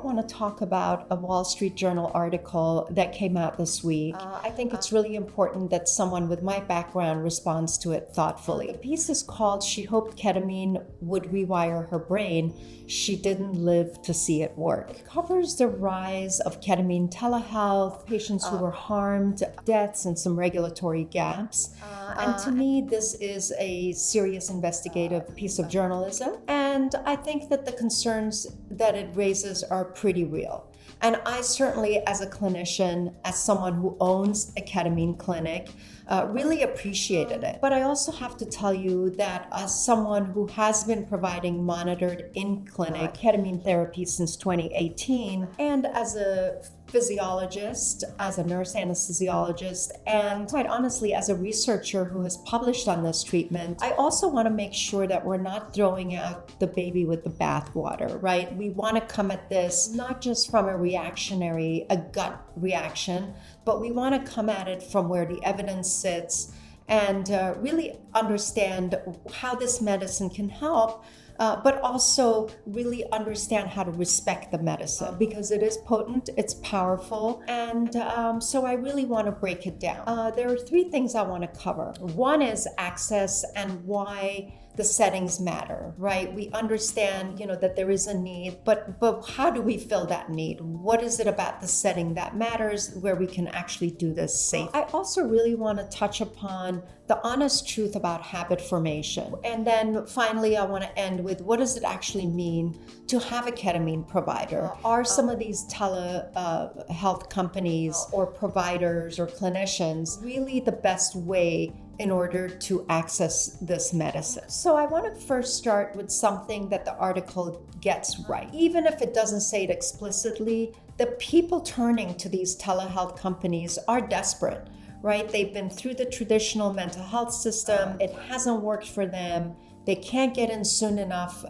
don't want to talk about a Wall Street Journal article that came out this week. I think it's really important that someone with my background responds to it thoughtfully. The piece is called "She Hoped Ketamine Would Rewire Her Brain. She Didn't Live to See It Work." It covers the rise of ketamine telehealth, patients who were harmed, deaths, and some regulatory gaps. And to me, this is a serious investigative piece of journalism. And I think that the concerns that it raises are pretty real. And I certainly, as a clinician, as someone who owns a ketamine clinic, really appreciated it. But I also have to tell you that as someone who has been providing monitored in-clinic ketamine therapy since 2018, and as a physiologist, as a nurse anesthesiologist, and quite honestly, as a researcher who has published on this treatment, I also want to make sure that we're not throwing out the baby with the bathwater, right? We want to come at this not just from a gut reaction, but we want to come at it from where the evidence sits and really understand how this medicine can help. But also really understand how to respect the medicine, because it is potent, it's powerful, and so I really want to break it down. There are three things I want to cover. One is access and why the settings matter, right? We understand, that there is a need, but how do we fill that need? What is it about the setting that matters where we can actually do this safely? I also really want to touch upon the honest truth about habit formation. And then finally, I want to end with what does it actually mean to have a ketamine provider? Are some of these telehealth companies or providers or clinicians really the best way in order to access this medicine? So I want to first start with something that the article gets right. Even if it doesn't say it explicitly, the people turning to these telehealth companies are desperate, right? They've been through the traditional mental health system. It hasn't worked for them. They can't get in soon enough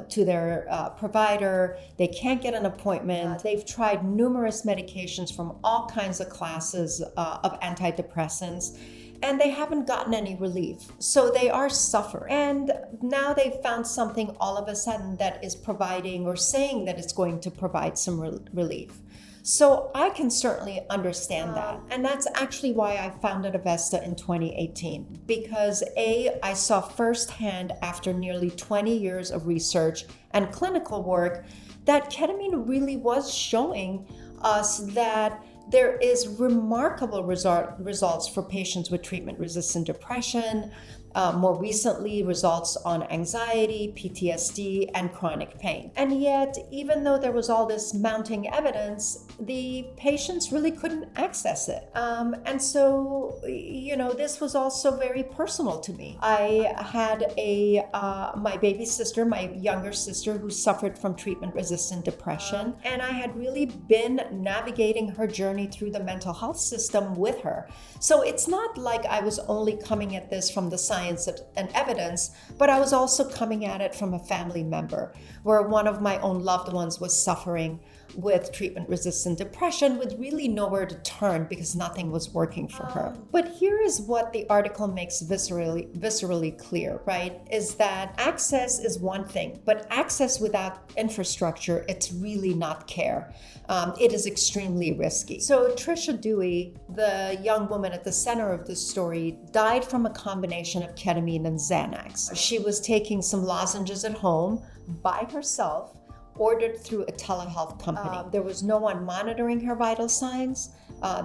to their provider. They can't get an appointment. They've tried numerous medications from all kinds of classes of antidepressants, and they haven't gotten any relief. So they are suffering. And now they've found something all of a sudden that is providing or saying that it's going to provide some relief. So I can certainly understand that. And that's actually why I founded Avesta in 2018. Because I saw firsthand after nearly 20 years of research and clinical work that ketamine really was showing us that there is remarkable results for patients with treatment-resistant depression, more recently results on anxiety, PTSD, and chronic pain. And yet, even though there was all this mounting evidence, the patients really couldn't access it. And so, this was also very personal to me. I had my baby sister, my younger sister, who suffered from treatment-resistant depression, and I had really been navigating her journey through the mental health system with her. So it's not like I was only coming at this from the science and evidence, but I was also coming at it from a family member where one of my own loved ones was suffering with treatment-resistant depression with really nowhere to turn because nothing was working for her. But here is what the article makes viscerally clear, right? Is that access is one thing, but access without infrastructure, it's really not care. It is extremely risky. So Trisha Dewey, the young woman at the center of this story, died from a combination of ketamine and Xanax. She was taking some lozenges at home by herself, ordered through a telehealth company. There was no one monitoring her vital signs.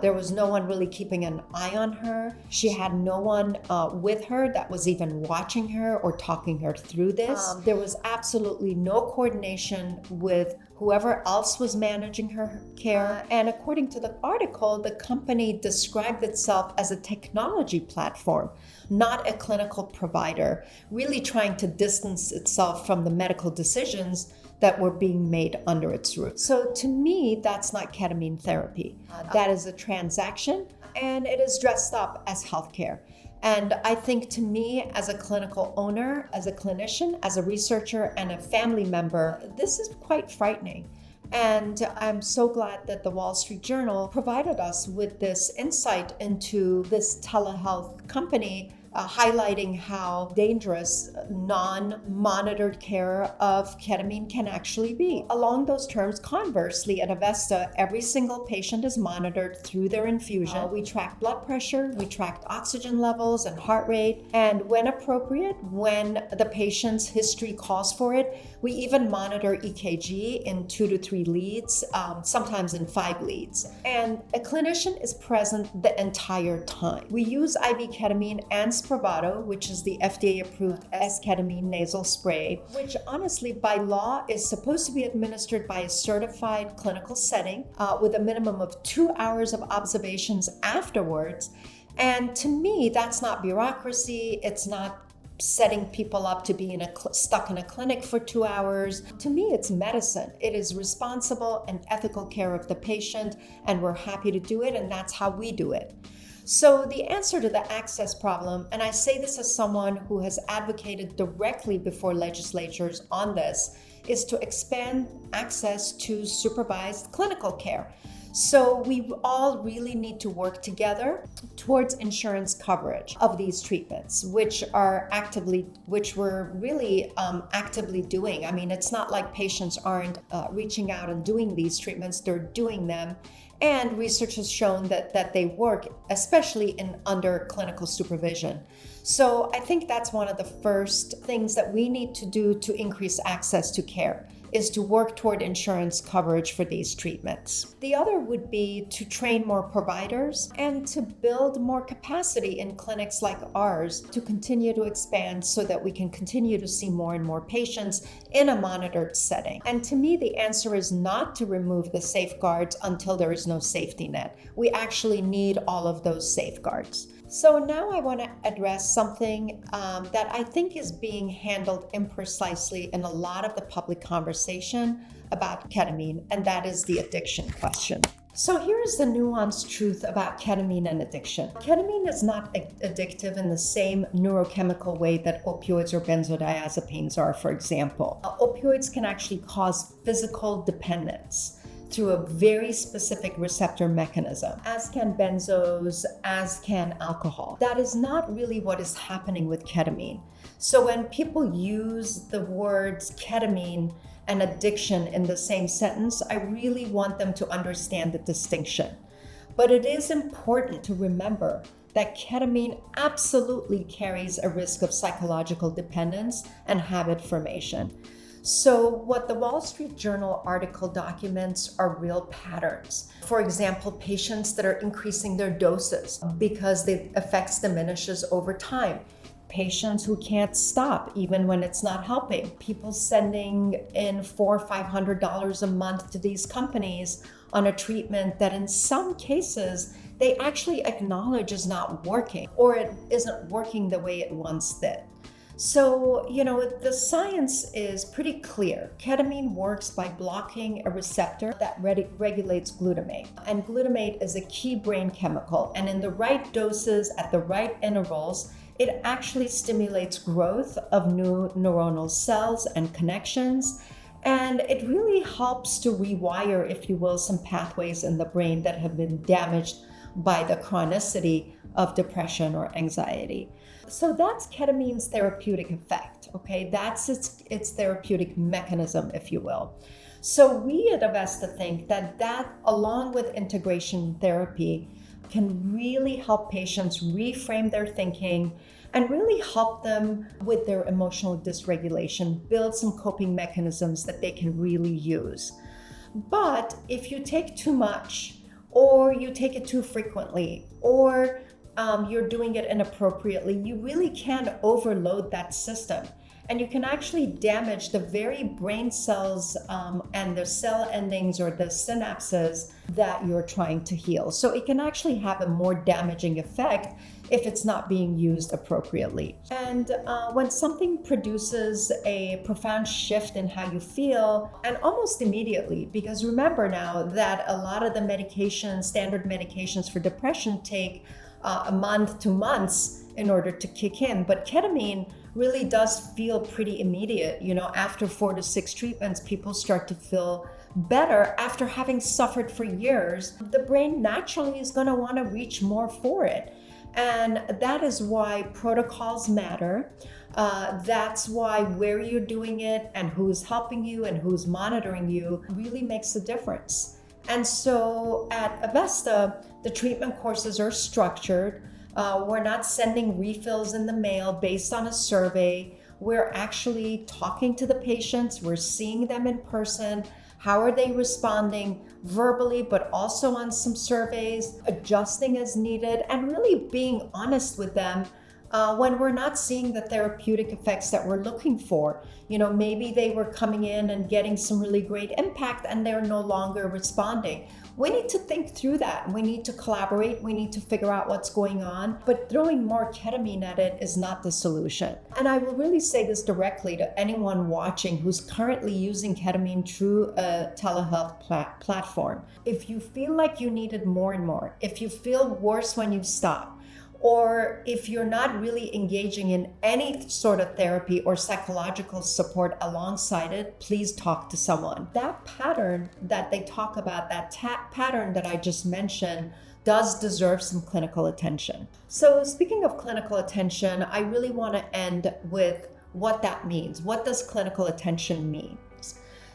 There was no one really keeping an eye on her. She had no one with her that was even watching her or talking her through this. There was absolutely no coordination with whoever else was managing her care. And according to the article, the company described itself as a technology platform, not a clinical provider, really trying to distance itself from the medical decisions that were being made under its roof. So to me, that's not ketamine therapy. That is a transaction, and it is dressed up as healthcare. And I think to me, as a clinical owner, as a clinician, as a researcher, and a family member, this is quite frightening. And I'm so glad that the Wall Street Journal provided us with this insight into this telehealth company highlighting how dangerous non-monitored care of ketamine can actually be. Along those terms, conversely, at Avesta, every single patient is monitored through their infusion. We track blood pressure, we track oxygen levels and heart rate, and when appropriate, when the patient's history calls for it, we even monitor EKG in 2 to 3 leads, sometimes in 5 leads. And a clinician is present the entire time. We use IV ketamine and Spravato, which is the FDA-approved S-ketamine nasal spray, which honestly, by law, is supposed to be administered by a certified clinical setting with a minimum of 2 hours of observations afterwards. And to me, that's not bureaucracy. It's not setting people up to be stuck in a clinic for 2 hours. To me, it's medicine. It is responsible and ethical care of the patient, and we're happy to do it, and that's how we do it. So the answer to the access problem, and I say this as someone who has advocated directly before legislatures on this, is to expand access to supervised clinical care. So we all really need to work together towards insurance coverage of these treatments, which we're really actively doing. I mean, it's not like patients aren't reaching out and doing these treatments, they're doing them. And research has shown that they work, especially under clinical supervision. So I think that's one of the first things that we need to do to increase access to care, is to work toward insurance coverage for these treatments. The other would be to train more providers and to build more capacity in clinics like ours to continue to expand so that we can continue to see more and more patients in a monitored setting. And to me, the answer is not to remove the safeguards until there is no safety net. We actually need all of those safeguards. So now I want to address something that I think is being handled imprecisely in a lot of the public conversation about ketamine, and that is the addiction question. So here's the nuanced truth about ketamine and addiction. Ketamine is not addictive in the same neurochemical way that opioids or benzodiazepines are, for example. Opioids can actually cause physical dependence through a very specific receptor mechanism, as can benzos, as can alcohol. That is not really what is happening with ketamine. So when people use the words ketamine and addiction in the same sentence, I really want them to understand the distinction. But it is important to remember that ketamine absolutely carries a risk of psychological dependence and habit formation. So what the Wall Street Journal article documents are real patterns. For example, patients that are increasing their doses because the effects diminishes over time. Patients who can't stop even when it's not helping. People sending in $400 or $500 a month to these companies on a treatment that in some cases they actually acknowledge is not working, or it isn't working the way it once did. So, the science is pretty clear. Ketamine works by blocking a receptor that regulates glutamate. And glutamate is a key brain chemical. And in the right doses at the right intervals, it actually stimulates growth of new neuronal cells and connections. And it really helps to rewire, if you will, some pathways in the brain that have been damaged by the chronicity of depression or anxiety. So that's ketamine's therapeutic effect, okay? That's its therapeutic mechanism, if you will. So we at Avesta think that along with integration therapy can really help patients reframe their thinking and really help them with their emotional dysregulation, build some coping mechanisms that they can really use. But if you take too much, or you take it too frequently, or you're doing it inappropriately, you really can overload that system. And you can actually damage the very brain cells and the cell endings or the synapses that you're trying to heal. So it can actually have a more damaging effect if it's not being used appropriately. And when something produces a profound shift in how you feel, and almost immediately, because remember now that a lot of the standard medications for depression take a month to months in order to kick in. But ketamine really does feel pretty immediate. After 4 to 6 treatments, people start to feel better after having suffered for years. The brain naturally is going to want to reach more for it. And that is why protocols matter. That's why where you're doing it and who's helping you and who's monitoring you really makes a difference. And so at Avesta, the treatment courses are structured. We're not sending refills in the mail based on a survey. We're actually talking to the patients. We're seeing them in person. How are they responding verbally, but also on some surveys, adjusting as needed, and really being honest with them when we're not seeing the therapeutic effects that we're looking for. Maybe they were coming in and getting some really great impact and they're no longer responding. We need to think through that. We need to collaborate. We need to figure out what's going on. But throwing more ketamine at it is not the solution. And I will really say this directly to anyone watching who's currently using ketamine through a telehealth platform. If you feel like you need it more and more, if you feel worse when you stop, or if you're not really engaging in any sort of therapy or psychological support alongside it, please talk to someone. That pattern that they talk about, that pattern that I just mentioned, does deserve some clinical attention. So speaking of clinical attention, I really want to end with what that means. What does clinical attention mean?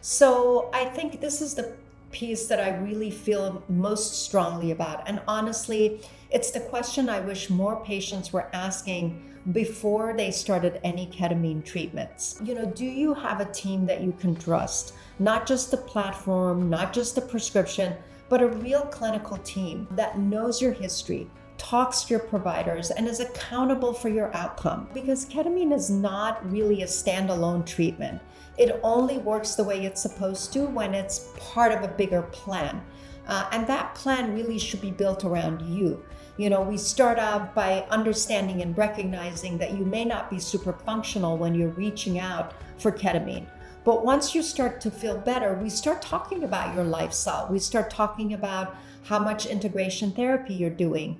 So I think this is the piece that I really feel most strongly about. And honestly, it's the question I wish more patients were asking before they started any ketamine treatments. Do you have a team that you can trust? Not just the platform, not just the prescription, but a real clinical team that knows your history, talks to your providers, and is accountable for your outcome. Because ketamine is not really a standalone treatment. It only works the way it's supposed to when it's part of a bigger plan. And that plan really should be built around you. We start out by understanding and recognizing that you may not be super functional when you're reaching out for ketamine. But once you start to feel better, we start talking about your lifestyle. We start talking about how much integration therapy you're doing.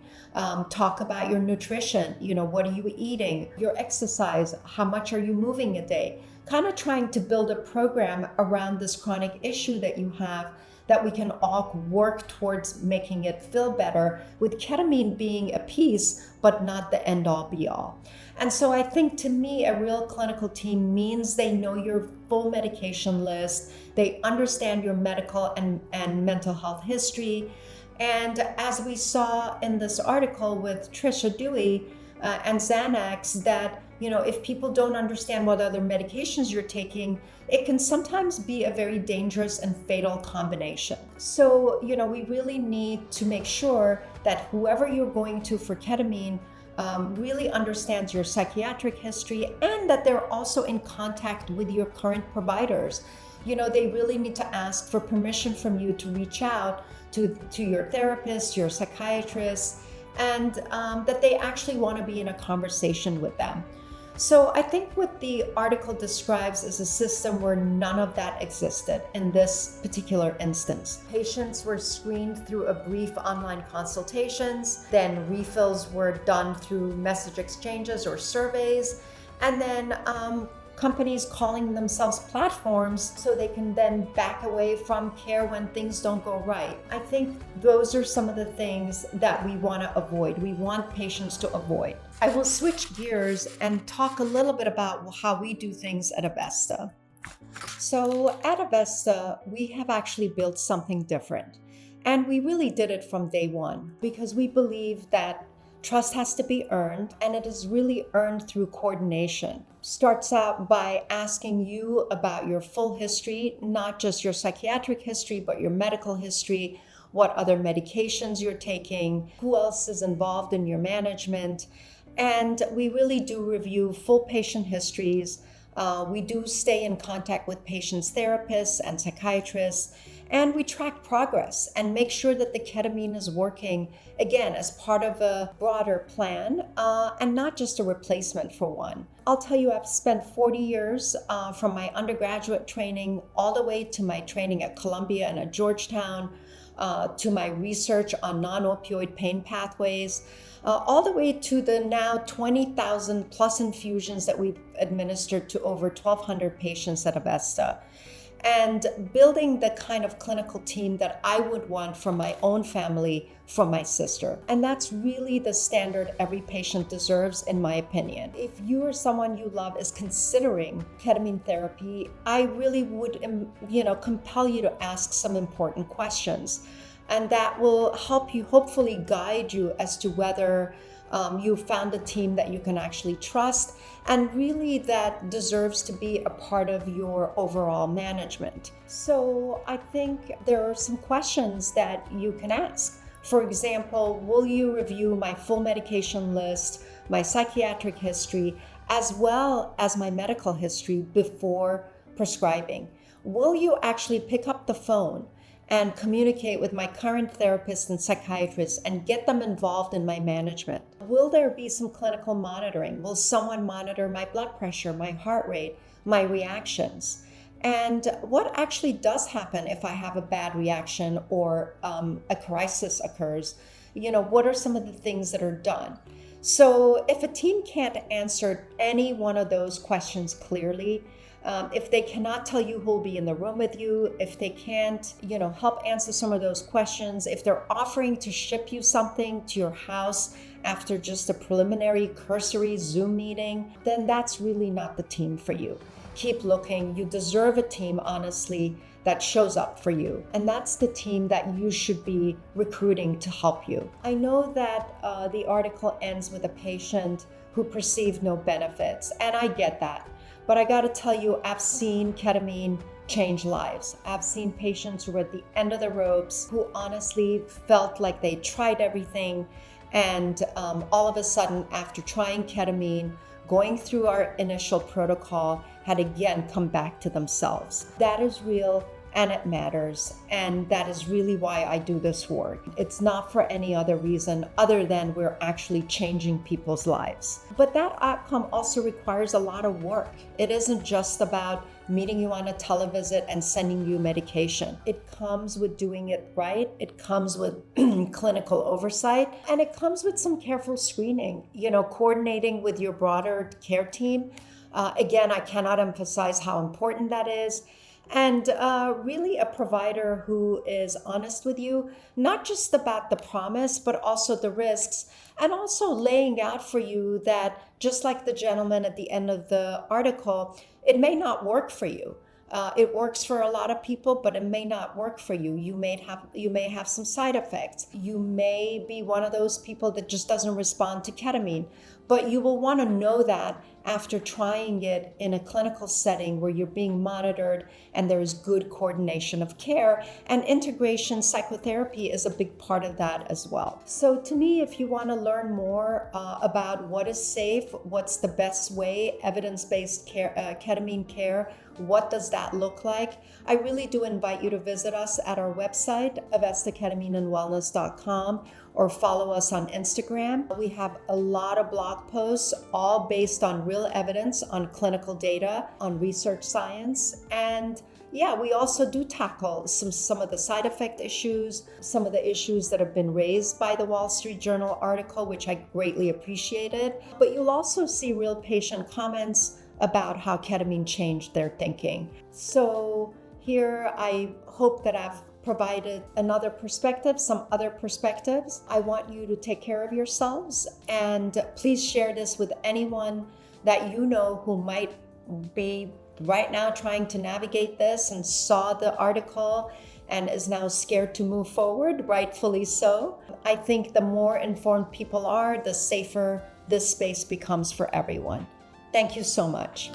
Talk about your nutrition. What are you eating? Your exercise. How much are you moving a day? Kind of trying to build a program around this chronic issue that you have, that we can all work towards making it feel better, with ketamine being a piece, but not the end all be all. And so I think, to me, a real clinical team means they know your full medication list, they understand your medical and mental health history. And as we saw in this article with Trisha Dewey and Xanax, that if people don't understand what other medications you're taking, it can sometimes be a very dangerous and fatal combination. So, we really need to make sure that whoever you're going to for ketamine really understands your psychiatric history, and that they're also in contact with your current providers. They really need to ask for permission from you to reach out to your therapist, your psychiatrist, and that they actually want to be in a conversation with them. So I think what the article describes is a system where none of that existed in this particular instance. Patients were screened through a brief online consultations, then refills were done through message exchanges or surveys, and then companies calling themselves platforms so they can then back away from care when things don't go right. I think those are some of the things that we want to avoid. We want patients to avoid. I will switch gears and talk a little bit about how we do things at Avesta. So at Avesta, we have actually built something different. And we really did it from day one, because we believe that trust has to be earned, and it is really earned through coordination. Starts out by asking you about your full history, not just your psychiatric history, but your medical history, what other medications you're taking, who else is involved in your management. And we really do review full patient histories. We do stay in contact with patients' therapists and psychiatrists, and we track progress and make sure that the ketamine is working, again, as part of a broader plan and not just a replacement for one. I'll tell you, I've spent 40 years from my undergraduate training all the way to my training at Columbia and at Georgetown, to my research on non-opioid pain pathways, all the way to the now 20,000 plus infusions that we've administered to over 1,200 patients at Avesta. and building the kind of clinical team that I would want for my own family, from my sister. And that's really the standard every patient deserves, in my opinion. If you or someone you love is considering ketamine therapy, I really would, compel you to ask some important questions. And that will help you, hopefully guide you as to whether you found a team that you can actually trust and really that deserves to be a part of your overall management. So I think there are some questions that you can ask. For example, will you review my full medication list, my psychiatric history, as well as my medical history before prescribing? Will you actually pick up the phone and communicate with my current therapist and psychiatrist and get them involved in my management? Will there be some clinical monitoring? Will someone monitor my blood pressure, my heart rate, my reactions? And what actually does happen if I have a bad reaction or a crisis occurs? What are some of the things that are done? So if a team can't answer any one of those questions clearly, if they cannot tell you who will be in the room with you, if they can't, help answer some of those questions, if they're offering to ship you something to your house after just a preliminary cursory Zoom meeting, then that's really not the team for you. Keep looking. You deserve a team, honestly, that shows up for you. And that's the team that you should be recruiting to help you. I know that the article ends with a patient who perceived no benefits, and I get that. But I gotta tell you, I've seen ketamine change lives. I've seen patients who were at the end of the ropes, who honestly felt like they tried everything, and all of a sudden, after trying ketamine, going through our initial protocol, had again come back to themselves. That is real and it matters. And that is really why I do this work. It's not for any other reason other than we're actually changing people's lives. But that outcome also requires a lot of work. It isn't just about meeting you on a televisit and sending you medication. It comes with doing it right. It comes with clinical oversight, and it comes with some careful screening, coordinating with your broader care team. Again, I cannot emphasize how important that is. And really a provider who is honest with you, not just about the promise, but also the risks, and also laying out for you that, just like the gentleman at the end of the article, it may not work for you. It works for a lot of people, but it may not work for you. You may have some side effects. You may be one of those people that just doesn't respond to ketamine, but you will want to know that after trying it in a clinical setting where you're being monitored and there's good coordination of care, and integration psychotherapy is a big part of that as well. So to me, if you want to learn more about what is safe, what's the best way, evidence-based care, ketamine care, what does that look like? I really do invite you to visit us at our website, avestaketamineandwellness.com, or follow us on Instagram. We have a lot of blog posts, all based on real evidence, on clinical data, on research science. And yeah, we also do tackle some of the side effect issues, some of the issues that have been raised by the Wall Street Journal article, which I greatly appreciated. But you'll also see real patient comments about how ketamine changed their thinking. So here, I hope that I've provided another perspective, some other perspectives. I want you to take care of yourselves, and please share this with anyone that you know who might be right now trying to navigate this and saw the article and is now scared to move forward, rightfully so. I think the more informed people are, the safer this space becomes for everyone. Thank you so much.